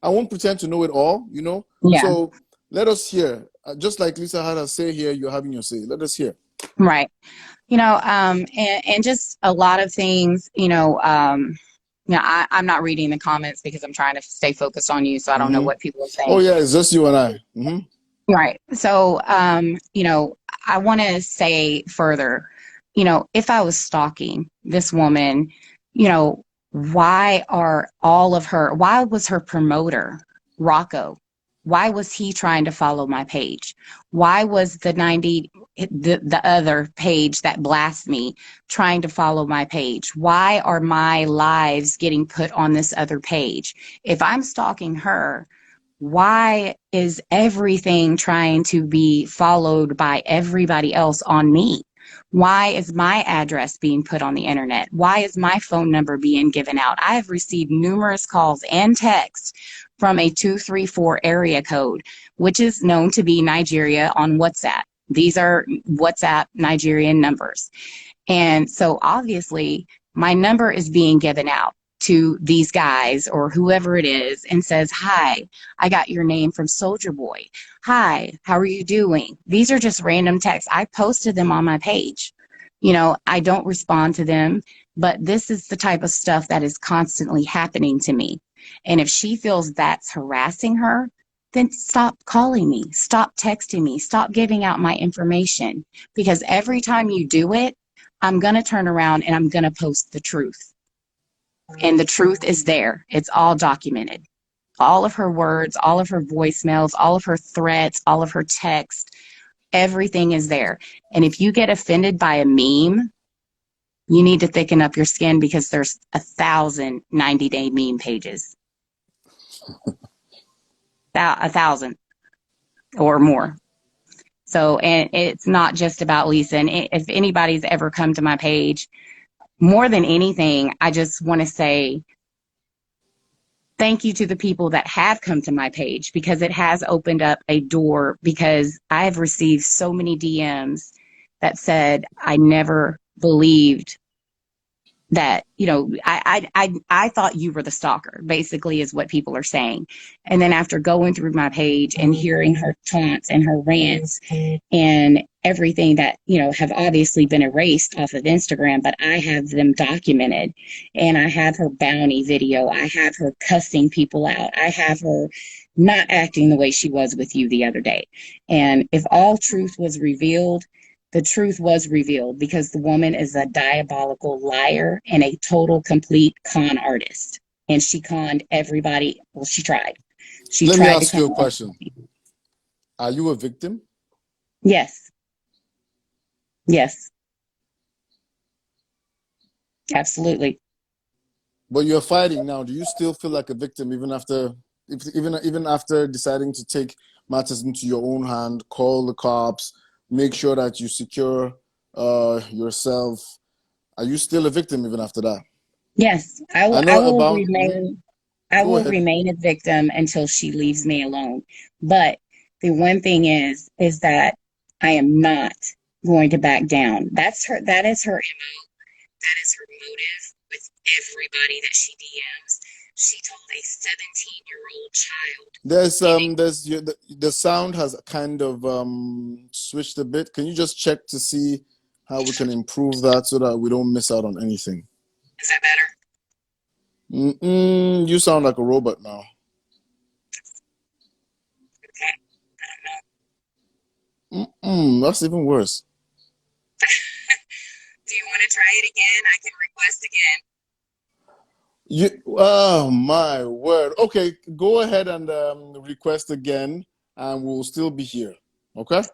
I won't pretend to know it all. Yeah. So let us hear. Just like Lisa had her say here, you're having your say. Let us hear. Right. And just a lot of things, I'm not reading the comments because I'm trying to stay focused on you. So I don't know Hmm. what people are Oh saying. yeah, it's just you and I. Right. So, I want to say further, if I was stalking this woman, you know, why was her promoter, Rocco, why was he trying to follow my page? Why was the other page that blasts me trying to follow my page? Why are my lives getting put on this other page? If I'm stalking her, why is everything trying to be followed by everybody else on me? Why is my address being put on the internet? Why is my phone number being given out? I have received numerous calls and texts from a 234 area code, which is known to be Nigeria on WhatsApp. These are WhatsApp Nigerian numbers. And so obviously my number is being given out to these guys or whoever it is and says, hi, I got your name from Sojaboy. Hi, how are you doing? These are just random texts. I posted them on my page. I don't respond to them, but this is the type of stuff that is constantly happening to me. And if she feels that's harassing her, then stop calling me, stop texting me, stop giving out my information. Because every time you do it, I'm going to turn around and I'm going to post the truth. And the truth is there. It's all documented. All of her words, all of her voicemails, all of her threats, all of her texts, everything is there. And if you get offended by a meme, you need to thicken up your skin because there's 1,000 90-day meme pages. 1,000 or more. So, and it's not just about Lisa. And if anybody's ever come to my page, more than anything, I just want to say thank you to the people that have come to my page because it has opened up a door, because I have received so many DMs that said I never believed that, I thought you were the stalker, basically, is what people are saying. And then after going through my page and hearing her taunts and her rants and everything that, have obviously been erased off of Instagram, but I have them documented. And I have her bounty video. I have her cussing people out. I have her not acting the way she was with you the other day. And if all truth was revealed, the truth was revealed, because the woman is a diabolical liar and a total complete con artist. And she conned everybody. Well, she tried. She Let me tried to ask con you a question. everybody. Are you a victim? Yes. Yes. Absolutely. But you're fighting now. Do you still feel like a victim even after, even after deciding to take matters into your own hand, call the cops, make sure that you secure yourself? Are you still a victim even after that? Yes. I I know will about. remain I Go will ahead. remain a victim until she leaves me alone. But the one thing is that I am not going to back down. That is her motive with everybody that she DMs. She told a 17-year-old child in a The sound has kind of switched a bit. Can you just check to see how we can improve that so that we don't miss out on anything? is that better? You sound like a robot now. Okay. I don't know. That's even worse. Do you want to try it again? I can request again. Oh my word. Okay, go ahead and request again, and we'll still be here. Okay. Okay.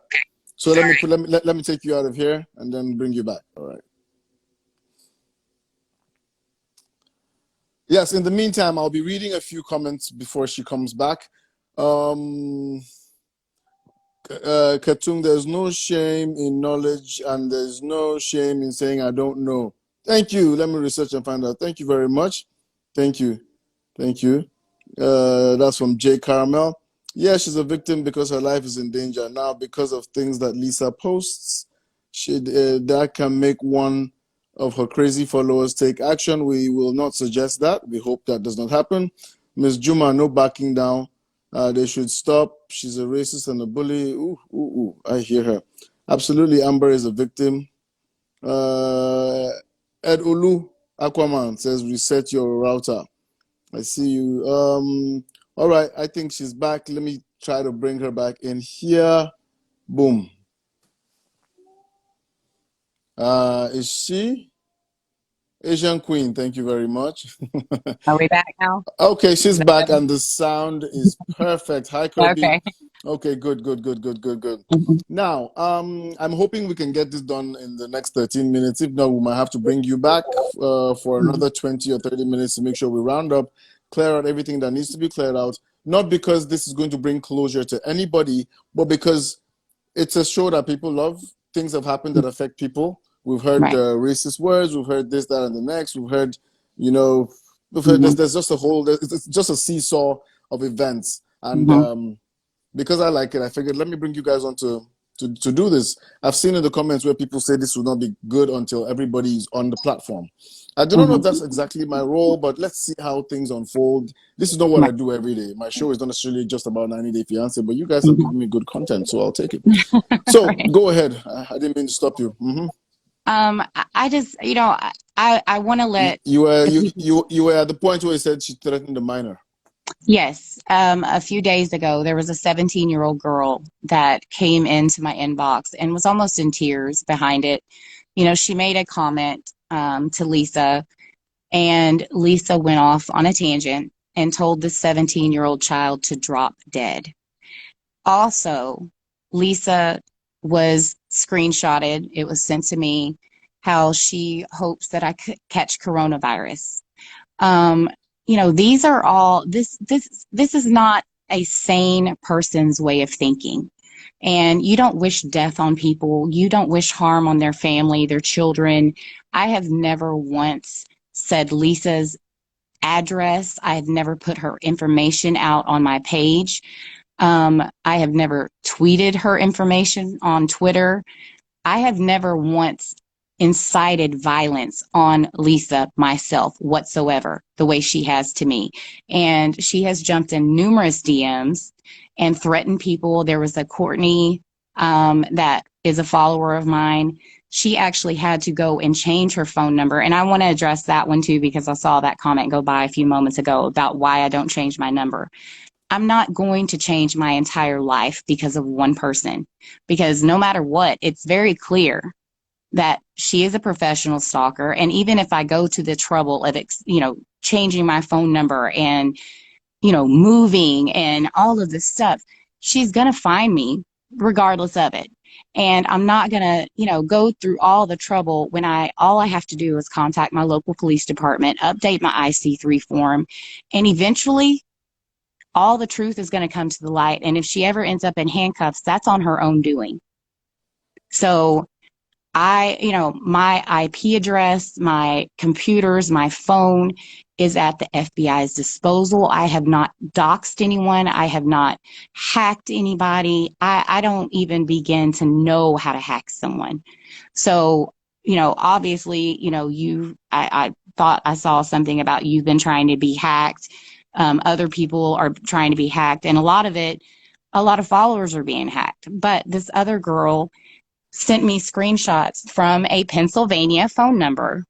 So All right. let me take you out of here and then bring you back. All right. Yes. In the meantime, I'll be reading a few comments before she comes back. Um, Katung, there's no shame in knowledge, and there's no shame in saying I don't know. Thank you. Let me research and find out. Thank you very much. Thank you. Thank you. That's from J Caramel. Yeah, she's a victim because her life is in danger now because of things that Lisa posts. That can make one of her crazy followers take action. We will not suggest that. We hope that does not happen. Miss Juma, no backing down. They should stop. She's a racist and a bully. Ooh, ooh, ooh. I hear her. Absolutely, Amber is a victim. Uh, Ed Olu Aquaman says reset your router. I see you. All right, I think she's back. Let me try to bring her back in here. Boom. Is she? Asian Queen, thank you very much. Are we back now? Okay, Is she's that back better? and the sound is perfect. Hi, Kirby. Okay. Okay, good, good, good, good, good, good. Mhm. Now, I'm hoping we can get this done in the next 13 minutes. If not, we might have to bring you back for Mhm. another 20 or 30 minutes to make sure we round up, clear out everything that needs to be cleared out. Not because this is going to bring closure to anybody, but because it's a show that people love. Things have happened that affect people. We've heard Right. racist words. We've heard this, that, and the next. We've heard, you know, we've heard Hmm. there's just a whole, it's just a seesaw of events. And Hmm. because I like it, I figured let me bring you guys on to do this. I've seen in the comments where people say this will not be good until everybody is on the platform. I do not know if Hmm. that's exactly my role, but let's see how things unfold. This is not what I Right. do every day. My show is not necessarily just about 90 Day Fiance, but you guys have Hmm. given me good content, so I'll take it. So Right. go ahead. I didn't mean to stop you. I just, I want to let You were the people. you were at the point where you said she threatened the minor. Yes. A few days ago, there was a 17-year-old girl that came into my inbox and was almost in tears behind it. She made a comment to Lisa, and Lisa went off on a tangent and told the 17-year-old child to drop dead. Also, Lisa was screenshotted, it was sent to me, how she hopes that I could catch coronavirus. Um, these are all this is not a sane person's way of thinking. And you don't wish death on people. You don't wish harm on their family, their children. I have never once said Lisa's address. I have never put her information out on my page. I have never tweeted her information on Twitter. I have never once incited violence on Lisa myself whatsoever, the way she has to me. And she has jumped in numerous DMs and threatened people. There was a Courtney that is a follower of mine. She actually had to go and change her phone number. And I want to address that one too, because I saw that comment go by a few moments ago about why I don't change my number. I'm not going to change my entire life because of one person, because no matter what, it's very clear that she is a professional stalker. And even if I go to the trouble of, changing my phone number and, moving and all of this stuff, she's going to find me regardless of it. And I'm not going to, go through all the trouble when all I have to do is contact my local police department, update my IC3 form, and eventually all the truth is going to come to the light. And if she ever ends up in handcuffs, that's on her own doing. So my IP address, my computers, my phone is at the FBI's disposal. I have not doxed anyone. I have not hacked anybody. I don't even begin to know how to hack someone. So, obviously, I thought I saw something about you've been trying to be hacked. Other people are trying to be hacked. And a lot of followers are being hacked. But this other girl sent me screenshots from a Pennsylvania phone number,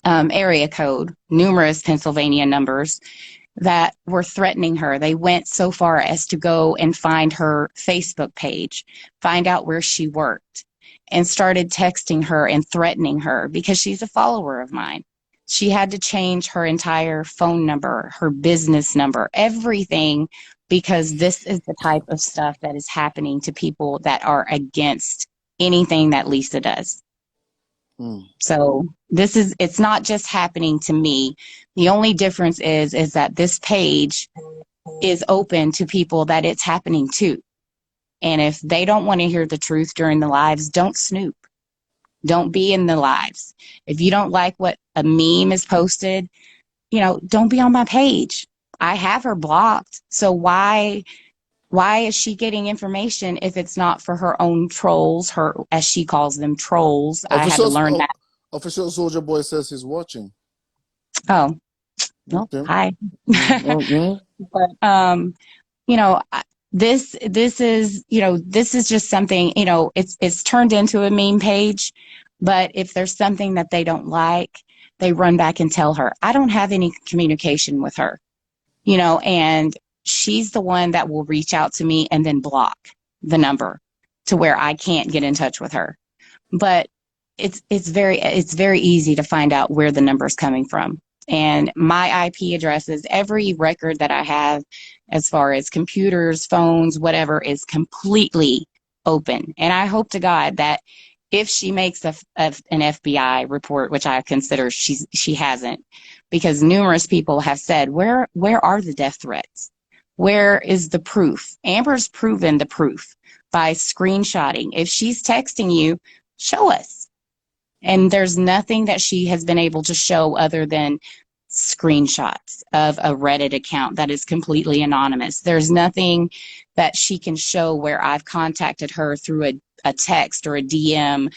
area code, numerous Pennsylvania numbers that were threatening her. They went so far as to go and find her Facebook page, find out where she worked, and started texting her and threatening her because she's a follower of mine. She had to change her entire phone number, her business number, everything, because this is the type of stuff that is happening to people that are against anything that Lisa does. So it's not just happening to me. The only difference is that this page is open to people that it's happening to. And if they don't want to hear the truth during the lives, don't snoop. Don't be in the lives. If you don't like what a meme is posted, don't be on my page. I have her blocked. So why is she getting information if it's not for her own trolls, her, as she calls them, trolls? I had to learn that. Official Sojaboy says he's watching. Oh, well, Okay. hi. Mm-hmm. But, this is just something, it's turned into a meme page, but if there's something that they don't like, they run back and tell her. I don't have any communication with her, and she's the one that will reach out to me and then block the number to where I can't get in touch with her. But it's very easy to find out where the number is coming from. And my IP addresses, every record that I have as far as computers, phones, whatever, is completely open. And I hope to God that if she makes an FBI report, which I consider she hasn't, because numerous people have said, where are the death threats? Where is the proof? Amber's proven the proof by screenshotting. If she's texting you, show us. And there's nothing that she has been able to show other than screenshots of a Reddit account that is completely anonymous. There's nothing that she can show where I've contacted her through a text or a DM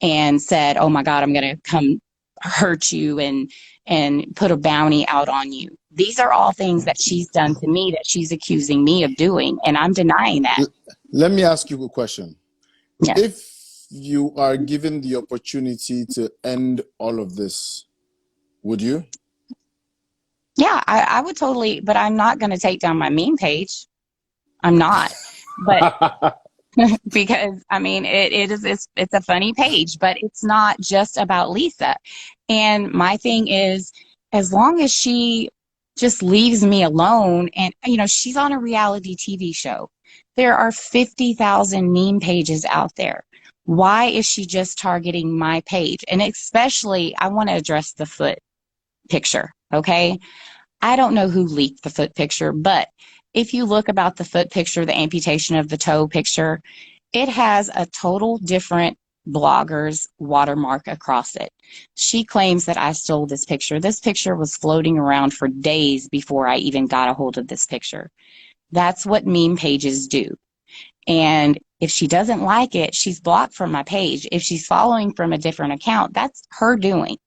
and said, oh my God, I'm going to come hurt you and put a bounty out on you. These are all things that she's done to me that she's accusing me of doing, and I'm denying that. Let me ask you a question. Yes. If you are given the opportunity to end all of this, would you? Yeah, I would totally, but I'm not going to take down my meme page. I'm not. But because it's a funny page, but it's not just about Lisa. And my thing is, as long as she just leaves me alone, and she's on a reality TV show. There are 50,000 meme pages out there. Why is she just targeting my page? And especially, I want to address the foot picture, okay? I don't know who leaked the foot picture, but if you look about the foot picture, the amputation of the toe picture, it has a total different blogger's watermark across it. She claims that I stole this picture. This picture was floating around for days before I even got a hold of this picture. That's what meme pages do. And If she doesn't like it, she's blocked from my page. If she's following from a different account, that's her doing.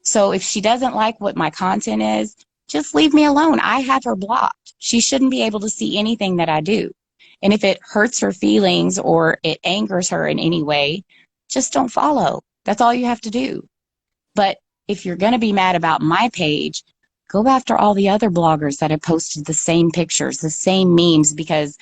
So if she doesn't like what my content is, just leave me alone. I have her blocked. She shouldn't be able to see anything that I do. And if it hurts her feelings or it angers her in any way, just don't follow. That's all you have to do. But if you're going to be mad about my page, go after all the other bloggers that have posted the same pictures, the same memes, because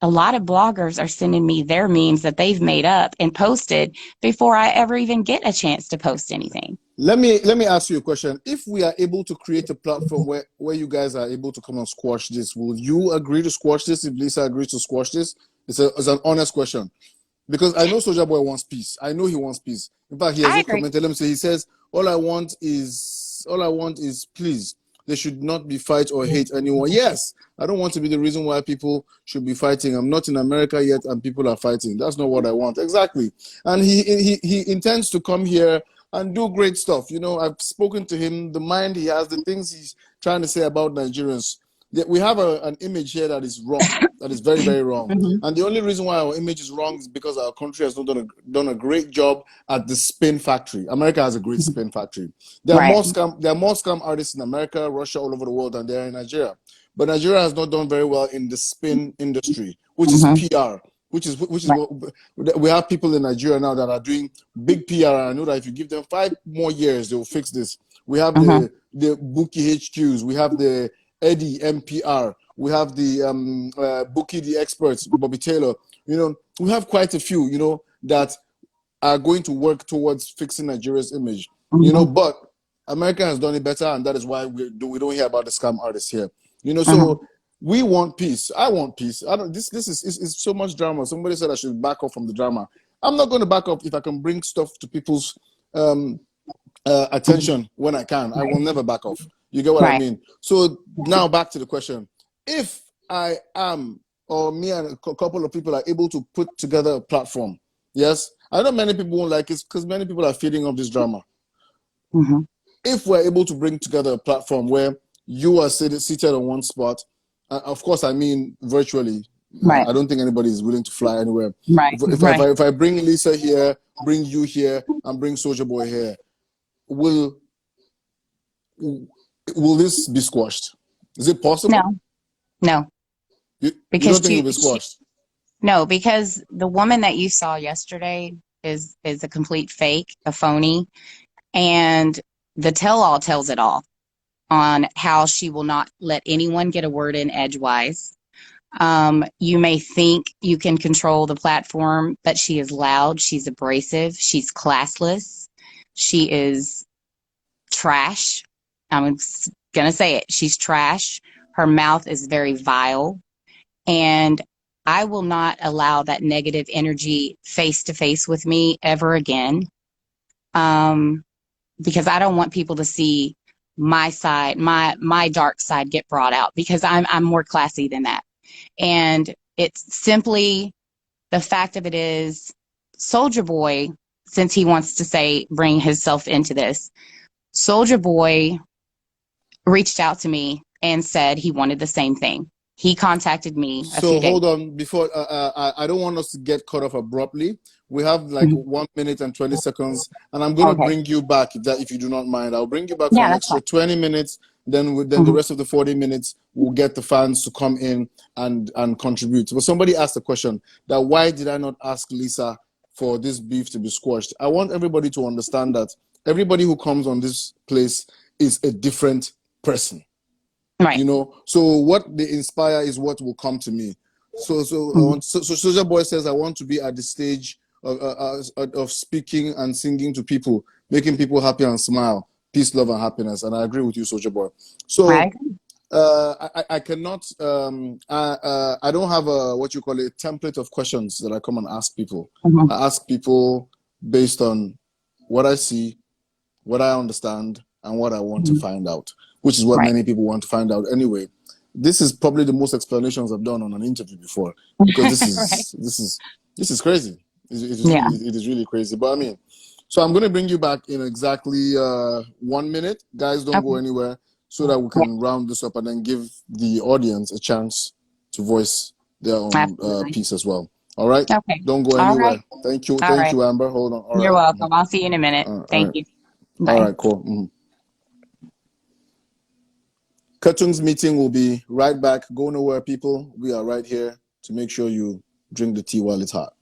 a lot of bloggers are sending me their memes that they've made up and posted before I ever even get a chance to post anything. Let me ask you a question. If we are able to create a platform where you guys are able to come and squash this, will you agree to squash this if Lisa agrees to squash this? It's an honest question. Because I know Sojaboy wants peace. I know he wants peace. In fact, he has I a agree. comment. Let me say, he says, all I want is please. There should not be fight or hate anyone. Yes, I don't want to be the reason why people should be fighting. I'm not in America yet and people are fighting. That's not what I want. Exactly. And he intends to come here and do great stuff. You know, I've spoken to him, the mind he has, the things he's trying to say about Nigerians. We have an image here that is wrong, that is very, very wrong. Mm-hmm. And the only reason why our image is wrong is because our country has not done a great job at the spin factory. America has a great spin factory. There are more scam artists in America, Russia, all over the world than there are in Nigeria. But Nigeria has not done very well in the spin industry, which is PR. Which is what we have people in Nigeria now that are doing big PR. I know that if you give them 5 more years, they will fix this. We have the Bookie HQs. We have the Eddie MPR. We have the Bookie the Experts, Bobby Taylor. You know, we have quite a few, you know, that are going to work towards fixing Nigeria's image. You know, but America has done it better, and that is why we don't hear about the scam artists here. You know, so we want peace. I want peace. I don't. This is so much drama. Somebody said I should back off from the drama. I'm not going to back up if I can bring stuff to people's attention when I can. I will never back off. You get what I mean? So now back to the question. If I am, or me and a couple of people are able to put together a platform, yes, I know many people won't like it because many people are feeding off this drama. If we're able to bring together a platform where you are seated on one spot, of course, I mean virtually. I don't think anybody is willing to fly anywhere. If I bring Lisa here, bring you here, and bring Sojaboy here, will this be squashed? Is it possible? No. You don't think it'll be squashed? No, because the woman that you saw yesterday is a complete fake, a phony, and the tell-all tells it all on how she will not let anyone get a word in edgewise. You may think you can control the platform, but she is loud, she's abrasive, she's classless, she is trash. I'm gonna say it. She's trash. Her mouth is very vile. And I will not allow that negative energy face to face with me ever again. Because I don't want people to see my side, my dark side get brought out, because I'm more classy than that. And it's simply, the fact of it is, Sojaboy, since he wants to bring himself into this, Sojaboy reached out to me and said he wanted the same thing. He contacted me a few days. So hold on, before I don't want us to get cut off abruptly. We have like 1 minute and 20 seconds, and I'm going to bring you back if you do not mind. I'll bring you back for an extra 20 minutes. Then the rest of the 40 minutes, we'll get the fans to come in and contribute. But somebody asked the question that why did I not ask Lisa for this beef to be squashed? I want everybody to understand that everybody who comes on this place is a different person. You know, so what they inspire is what will come to me. So Sojaboy says, I want to be at the stage of speaking and singing to people, making people happy and smile, peace, love, and happiness. And I agree with you, Sojaboy. So I cannot, I don't have a template of questions that I come and ask people. I ask people based on what I see, what I understand, and what I want to find out, which is what many people want to find out anyway. This is probably the most explanations I've done on an interview before, because this is crazy. It is really crazy. But I mean, so I'm going to bring you back in exactly 1 minute. Guys, don't go anywhere, so that we can round this up and then give the audience a chance to voice their own piece as well. All right? Okay. Don't go All right. anywhere. Thank you. All Thank right. you, Amber. Hold on. All You're right. welcome. I'll see you in a minute. All Thank right. you. All Bye. right, cool. Cartoons meeting will be right back. Go nowhere, people. We are right here to make sure you drink the tea while it's hot.